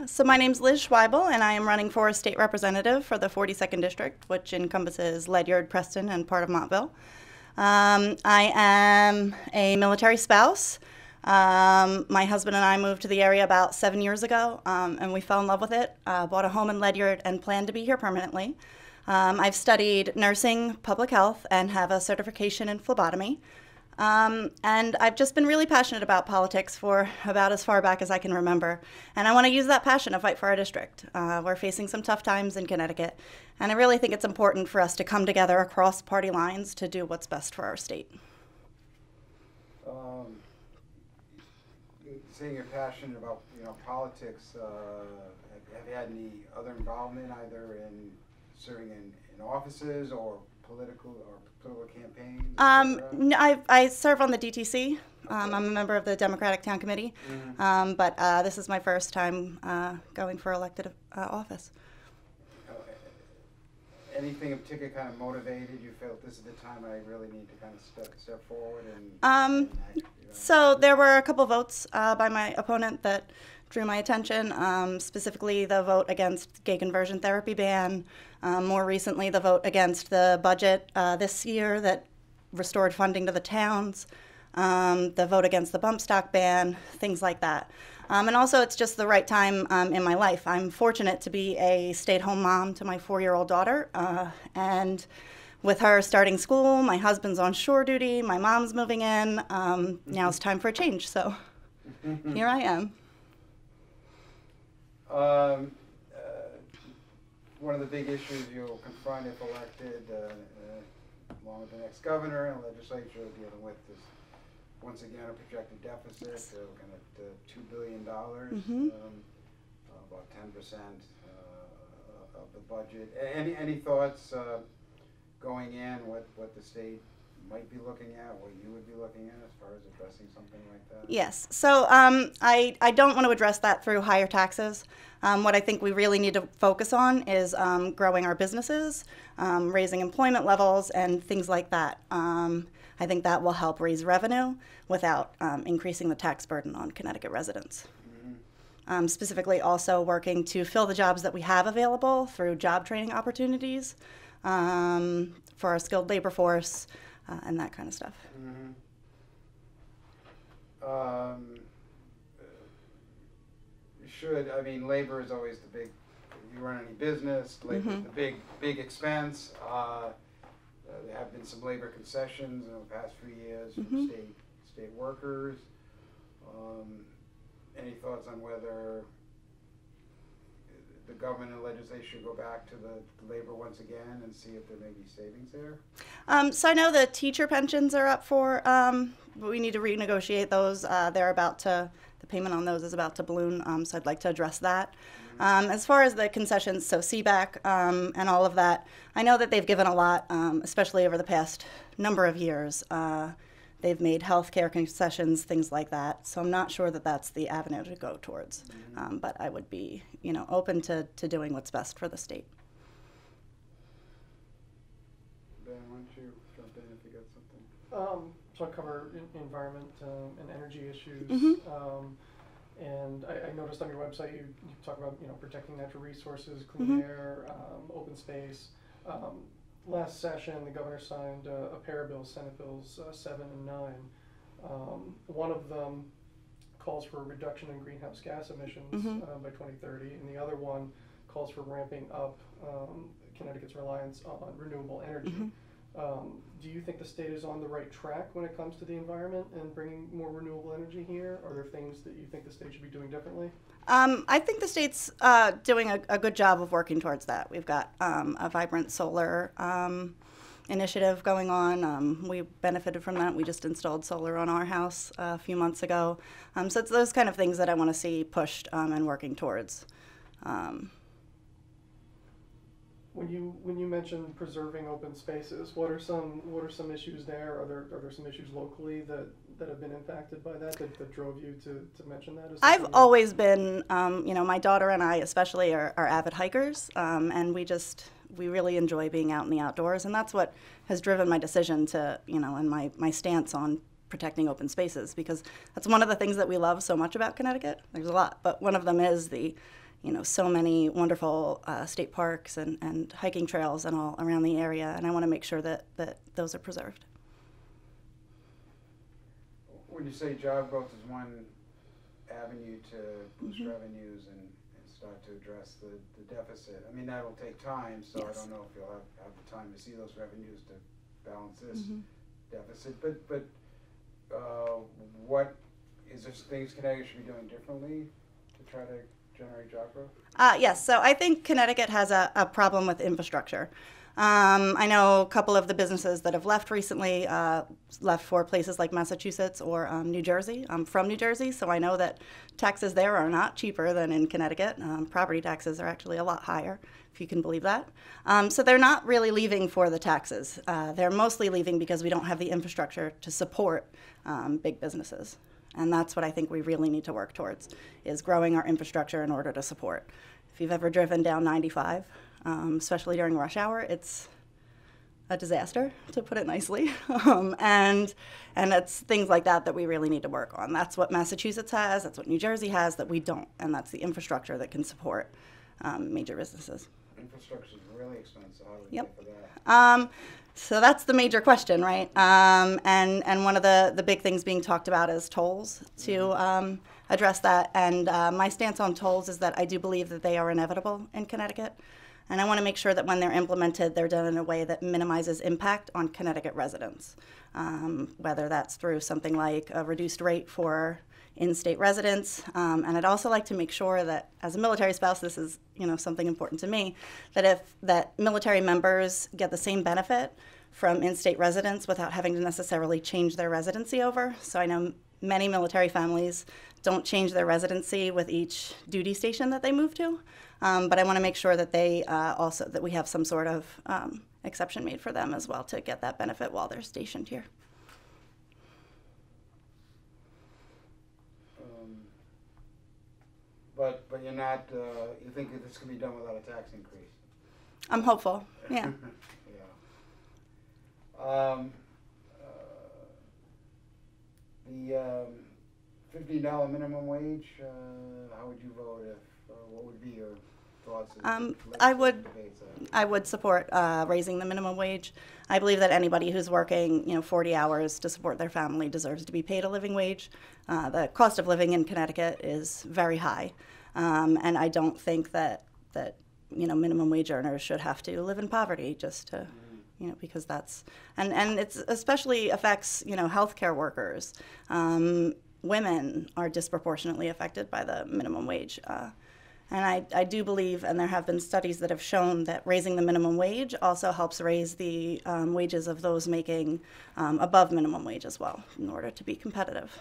So my name's Liz Schwebel, and I am running for state representative for the 42nd District, which encompasses Ledyard, Preston, and part of Montville. I am a military spouse. My husband and I moved to the area about 7 years ago, and we fell in love with it, bought a home in Ledyard, and plan to be here permanently. I've studied nursing, public health, and have a certification in phlebotomy. And I've just been really passionate about politics for about as far back as I can remember. And I want to use that passion to fight for our district. We're facing some tough times in Connecticut, and I really think it's important for us to come together across party lines to do what's best for our state. Saying you're passionate about politics, have you had any other involvement either in serving in offices or political campaigns? No, I serve on the DTC. I'm a member of the Democratic Town Committee, but this is my first time going for elected office. Anything in particular kind of motivated you felt this is the time I really need to kind of step forward and act, So there were a couple votes by my opponent that drew my attention, specifically the vote against gay conversion therapy ban, more recently the vote against the budget this year that restored funding to the towns, the vote against the bump stock ban, things like that. And also it's just the right time in my life. I'm fortunate to be a stay-at-home mom to my 4-year-old daughter, and with her starting school, my husband's on shore duty, my mom's moving in, now it's time for a change, so here I am. One of the big issues you'll confront if elected, along with the next governor and legislature dealing with is, once again, a projected deficit. They're looking at $2 billion, about 10% of the budget. Any thoughts going in, what the state might be looking at, what you would be looking at as far as addressing something like that? Yes. So I don't want to address that through higher taxes. What I think we really need to focus on is growing our businesses, raising employment levels, and things like that. I think that will help raise revenue without increasing the tax burden on Connecticut residents. Specifically also working to fill the jobs that we have available through job training opportunities for our skilled labor force, and that kind of stuff. Labor is always the big, you run any business, labor is the big expense. There have been some labor concessions in the past few years from state workers. Any thoughts on whether the government and legislature should go back to the labor once again and see if there may be savings there? So I know the teacher pensions are up for, but we need to renegotiate those. The payment on those is about to balloon, so I'd like to address that. As far as the concessions, so CBAC and all of that, I know that they've given a lot, especially over the past number of years. They've made health care concessions, things like that. So I'm not sure that that's the avenue to go towards. But I would be, open to doing what's best for the state. Ben, why don't you jump in if you got something? So I cover environment and energy issues. And I noticed on your website you talk about protecting natural resources, clean air, open space. Last session, the governor signed a pair of bills, Senate Bills 7 and 9. One of them calls for a reduction in greenhouse gas emissions by 2030, and the other one calls for ramping up Connecticut's reliance on renewable energy. Do you think the state is on the right track when it comes to the environment and bringing more renewable energy here? Are there things that you think the state should be doing differently? I think the state's doing a good job of working towards that. We've got a vibrant solar initiative going on. We benefited from that. We just installed solar on our house a few months ago. So it's those kind of things that I want to see pushed and working towards. When you mention preserving open spaces, what are some issues there? Are there some issues locally that have been impacted by that drove you to mention that? I've always been, my daughter and I especially are avid hikers, and we really enjoy being out in the outdoors, and that's what has driven my decision to, and my stance on protecting open spaces, because that's one of the things that we love so much about Connecticut. There's a lot, but one of them is the so many wonderful state parks and hiking trails and all around the area, and I want to make sure that those are preserved. When you say job growth is one avenue to boost revenues and start to address the deficit, I mean, that'll take time, so Yes. I don't know if you'll have the time to see those revenues to balance this deficit. But what is there things Connecticut should be doing differently to try to generate job growth? Yes, so I think Connecticut has a problem with infrastructure. I know a couple of the businesses that have left recently left for places like Massachusetts or New Jersey. I'm from New Jersey, so I know that taxes there are not cheaper than in Connecticut. Property taxes are actually a lot higher, if you can believe that. So they're not really leaving for the taxes. They're mostly leaving because we don't have the infrastructure to support big businesses. And that's what I think we really need to work towards, is growing our infrastructure in order to support. If you've ever driven down 95, especially during rush hour, it's a disaster, to put it nicely. And it's things like that we really need to work on. That's what Massachusetts has, that's what New Jersey has, that we don't, and that's the infrastructure that can support major businesses. Infrastructure is really expensive. How do we Yep. pay for that? So that's the major question, right? And one of the big things being talked about is tolls to address that. And my stance on tolls is that I do believe that they are inevitable in Connecticut. And I want to make sure that when they're implemented, they're done in a way that minimizes impact on Connecticut residents, whether that's through something like a reduced rate for in-state residents. And I'd also like to make sure that, as a military spouse, this is something important to me, that military members get the same benefit from in-state residents without having to necessarily change their residency over. So I know many military families don't change their residency with each duty station that they move to, but I want to make sure that they that we have some sort of exception made for them as well to get that benefit while they're stationed here. But you're not, you think that this can be done without a tax increase? I'm hopeful, yeah. The $15 minimum wage, how would you vote if, what would be your thoughts? I would support raising the minimum wage. I believe that anybody who's working 40 hours to support their family deserves to be paid a living wage. The cost of living in Connecticut is very high, and I don't think that minimum wage earners should have to live in poverty just to because that's and it's especially affects healthcare workers. Women are disproportionately affected by the minimum wage. And I do believe, and there have been studies that have shown that raising the minimum wage also helps raise the wages of those making above minimum wage as well, in order to be competitive.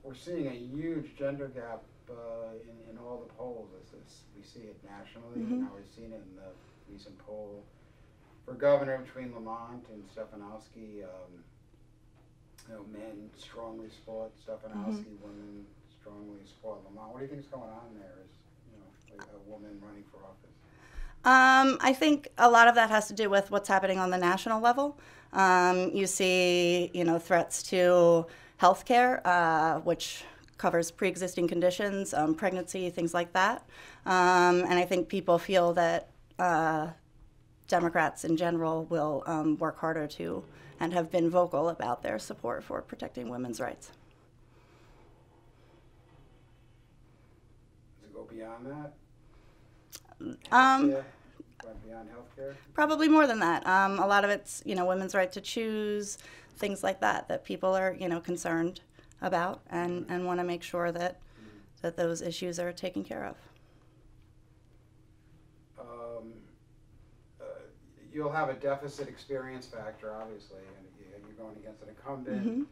We're seeing a huge gender gap in all the polls. We see it nationally, and now we've seen it in the recent poll for governor between Lamont and Stefanowski. Men strongly support Stefanowski, women strongly support Lamont. What do you think is going on there? Is like a woman running for office? I think a lot of that has to do with what's happening on the national level. You see, threats to health care, which covers pre-existing conditions, pregnancy, things like that. And I think people feel that Democrats in general will work harder to and have been vocal about their support for protecting women's rights. Does it go beyond that? Beyond healthcare? Probably more than that. A lot of it's, women's right to choose, things like that people are, concerned about and want to make sure that those issues are taken care of. You'll have a deficit experience factor, obviously, and you're going against an incumbent.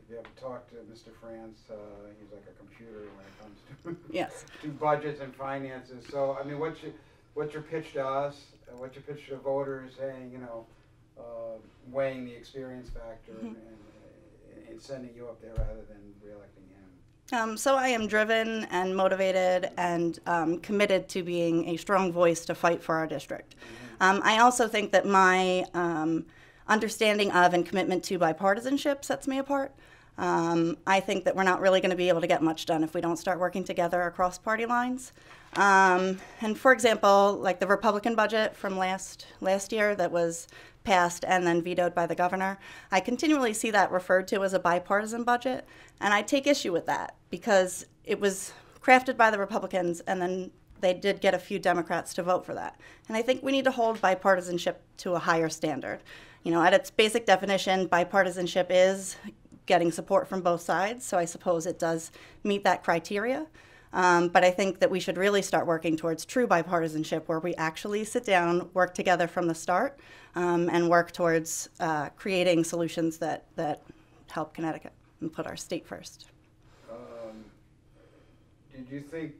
If you ever talk to Mr. France, he's like a computer when it comes to yes. to budgets and finances. So, I mean, what's your pitch to us? What's your pitch to voters? Saying, weighing the experience factor and sending you up there rather than reelecting him. So I am driven and motivated and committed to being a strong voice to fight for our district. I also think that my understanding of and commitment to bipartisanship sets me apart. I think that we're not really going to be able to get much done if we don't start working together across party lines. And for example, like the Republican budget from last year that was passed and then vetoed by the governor, I continually see that referred to as a bipartisan budget, and I take issue with that because it was crafted by the Republicans and then they did get a few Democrats to vote for that. And I think we need to hold bipartisanship to a higher standard. You know, at its basic definition, bipartisanship is getting support from both sides, so I suppose it does meet that criteria. But I think that we should really start working towards true bipartisanship where we actually sit down, work together from the start, and work towards creating solutions that help Connecticut and put our state first. Did you think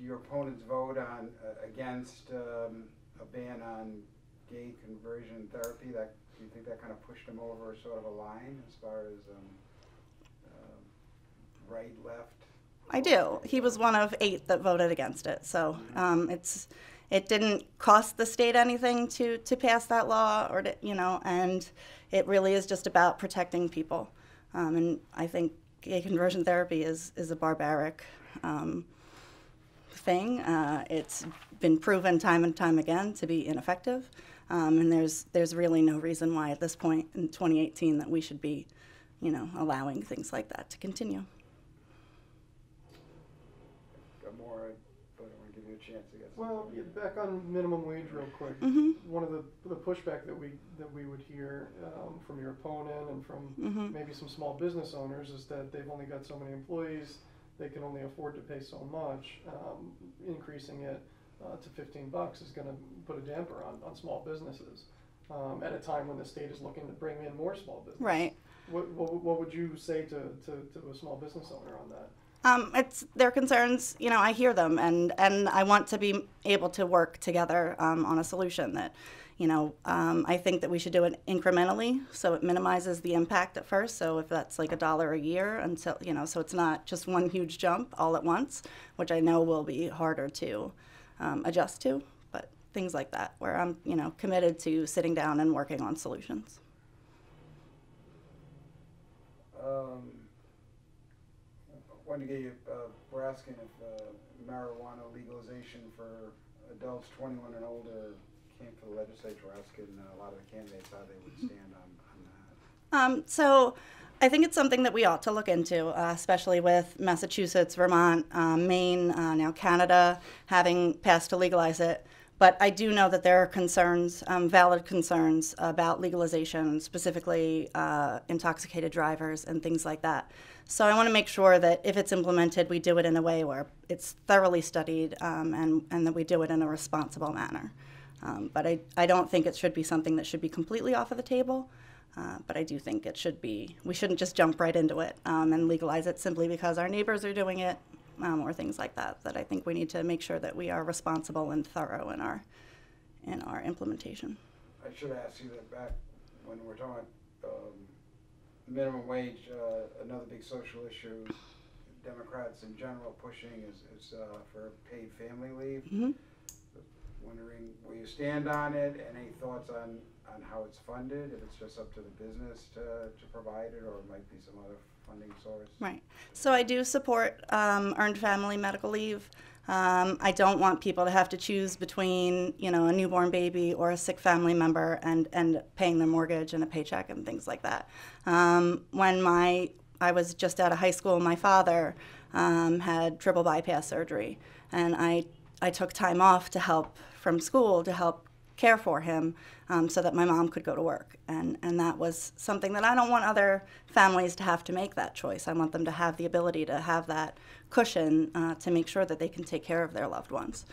your opponent's vote on against a ban on gay conversion therapy, do you think that kind of pushed him over sort of a line as far as right, left? I do. He was one of 8 that voted against it. So it didn't cost the state anything to pass that law, or and it really is just about protecting people. And I think gay conversion therapy is a barbaric thing. It's been proven time and time again to be ineffective. And there's really no reason why at this point in 2018 that we should be, allowing things like that to continue. More, but I want to give you a chance to get. Well, back on minimum wage real quick. One of the pushback that we would hear from your opponent and from maybe some small business owners is that they've only got so many employees, they can only afford to pay so much. Increasing it to $15 is going to put a damper on small businesses at a time when the state is looking to bring in more small business. Right. What would you say to a small business owner on that? It's their concerns, I hear them, and I want to be able to work together on a solution that, I think that we should do it incrementally so it minimizes the impact at first. So if that's like $1 a year until, so it's not just one huge jump all at once, which I know will be harder to adjust to, but things like that where I'm, committed to sitting down and working on solutions. Wanted to get you, we're asking if marijuana legalization for adults 21 and older came to the legislature. We're asking a lot of the candidates how they would stand on that. So I think it's something that we ought to look into, especially with Massachusetts, Vermont, Maine, now Canada having passed to legalize it. But I do know that there are concerns, valid concerns about legalization, specifically intoxicated drivers and things like that. So I want to make sure that if it's implemented, we do it in a way where it's thoroughly studied and that we do it in a responsible manner. But I don't think it should be something that should be completely off of the table. But I do think it should be, we shouldn't just jump right into it and legalize it simply because our neighbors are doing it or things like that. That I think we need to make sure that we are responsible and thorough in our implementation. I should ask you that back when we're talking about minimum wage, another big social issue Democrats in general pushing is for paid family leave. Wondering where you stand on it, and any thoughts on how it's funded, if it's just up to the business to provide it, or it might be some other funding source. Right. So I do support earned family medical leave. I don't want people to have to choose between, a newborn baby or a sick family member and paying their mortgage and a paycheck and things like that. When I was just out of high school, my father had triple bypass surgery, and I took time off to help from school to help care for him so that my mom could go to work. And that was something that I don't want other families to have to make that choice. I want them to have the ability to have that cushion to make sure that they can take care of their loved ones.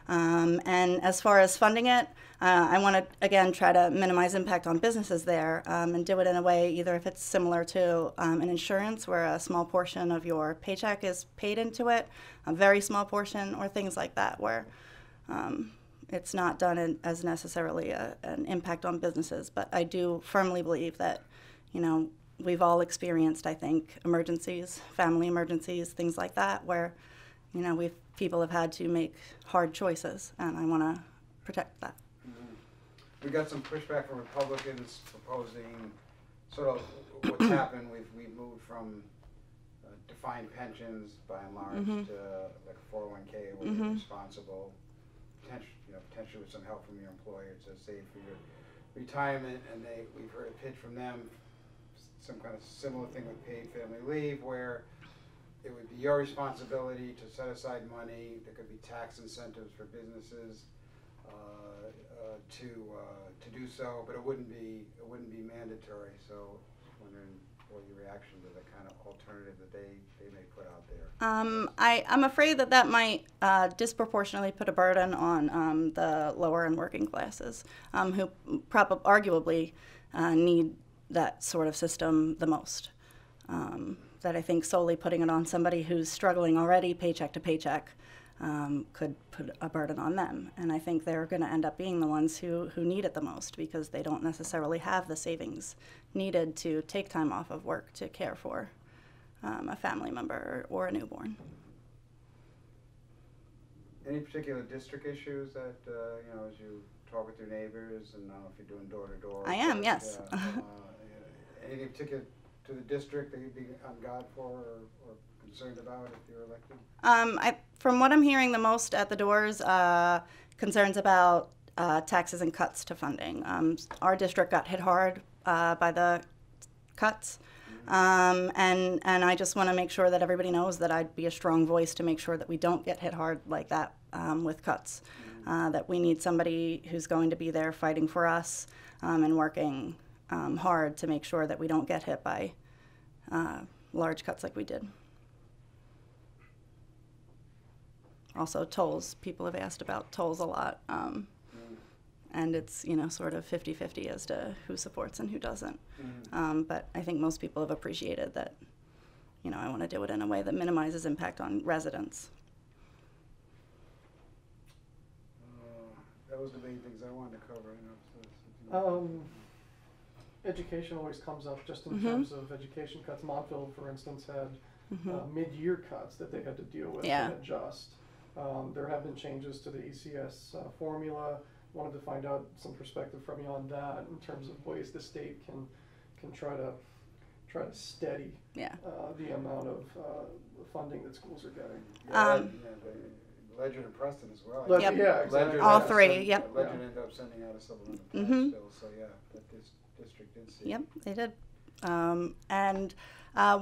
And as far as funding it, I want to, again, try to minimize impact on businesses there and do it in a way either if it's similar to an insurance where a small portion of your paycheck is paid into it, a very small portion, or things like that where it's not done as necessarily an impact on businesses. But I do firmly believe that, we've all experienced, I think, emergencies, family emergencies, things like that, where, people have had to make hard choices, and I want to protect that. We got some pushback from Republicans proposing sort of what's happened, we've moved from defined pensions by and large to like a 401k where you're responsible, potentially with some help from your employer to save for your retirement. And we've heard a pitch from them, some kind of similar thing with paid family leave, where it would be your responsibility to set aside money. There could be tax incentives for businesses to do so, but it wouldn't be mandatory. So, just wondering what your reaction to the kind of alternative that they may put out there. I'm afraid that might disproportionately put a burden on the lower and working classes, who arguably need that sort of system the most. That I think solely putting it on somebody who's struggling already paycheck to paycheck could put a burden on them. And I think they're going to end up being the ones who need it the most, because they don't necessarily have the savings needed to take time off of work to care for a family member or a newborn. Any particular district issues that, as you talk with your neighbors, and I don't know if you're doing door-to-door? I am, yes. Anything particular to the district that you'd be on guard for or concerned about if you're elected? From what I'm hearing the most at the doors, concerns about taxes and cuts to funding. Our district got hit hard by the cuts, and I just want to make sure that everybody knows that I'd be a strong voice to make sure that we don't get hit hard like that with cuts. That we need somebody who's going to be there fighting for us and working hard to make sure that we don't get hit by large cuts like we did. Also, tolls. People have asked about tolls a lot, and it's sort of 50-50 as to who supports and who doesn't. But I think most people have appreciated that. I want to do it in a way that minimizes impact on residents. That was the main things I wanted to cover. Education always comes up just in terms of education cuts. Montville, for instance, had mid-year cuts that they had to deal with and adjust. There have been changes to the ECS formula. Wanted to find out some perspective from you on that in terms of ways the state can try to steady the amount of funding that schools are getting. Ledyard and Preston as well. Yep. Yeah, exactly. All three. Yep. Ledyard ended up sending out a supplemental tax bill, so that this district did see. Yep, they did. And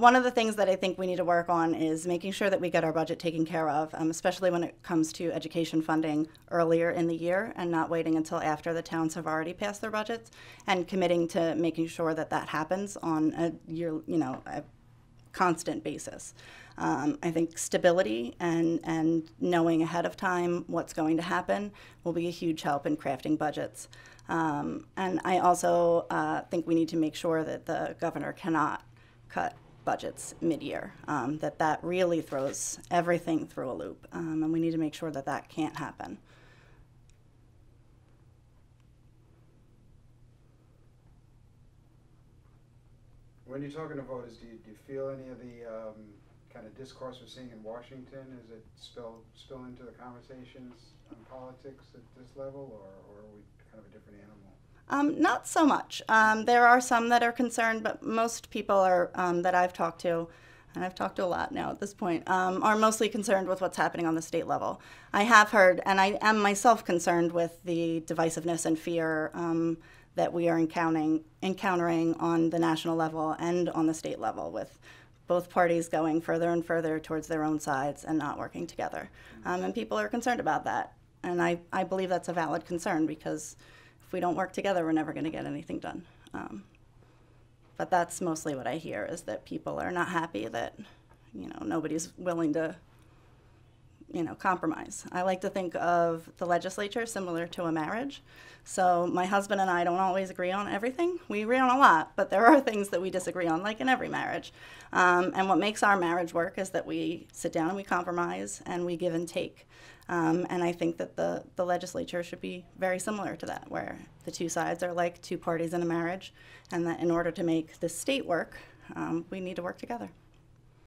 one of the things that I think we need to work on is making sure that we get our budget taken care of, especially when it comes to education funding earlier in the year and not waiting until after the towns have already passed their budgets, and committing to making sure that happens on a constant basis. I think stability and knowing ahead of time what's going to happen will be a huge help in crafting budgets. And I also think we need to make sure that the governor cannot cut budgets mid-year, that really throws everything through a loop, and we need to make sure that can't happen. When you're talking to voters, do you feel any of the kind of discourse we're seeing in Washington, is it spill into the conversations on politics at this level, or are we kind of a different animal? Not so much. There are some that are concerned, but most people are that I've talked to, and I've talked to a lot now at this point, are mostly concerned with what's happening on the state level. I have heard, and I am myself concerned with the divisiveness and fear that we are encountering on the national level and on the state level, with both parties going further and further towards their own sides and not working together. And people are concerned about that. And I believe that's a valid concern, because if we don't work together, we're never going to get anything done. But that's mostly what I hear, is that people are not happy that, nobody's willing to, compromise. I like to think of the legislature similar to a marriage. So my husband and I don't always agree on everything. We agree on a lot, but there are things that we disagree on, like in every marriage. And what makes our marriage work is that we sit down and we compromise and we give and take. And I think that the legislature should be very similar to that, where the two sides are like two parties in a marriage, and that in order to make the state work, we need to work together.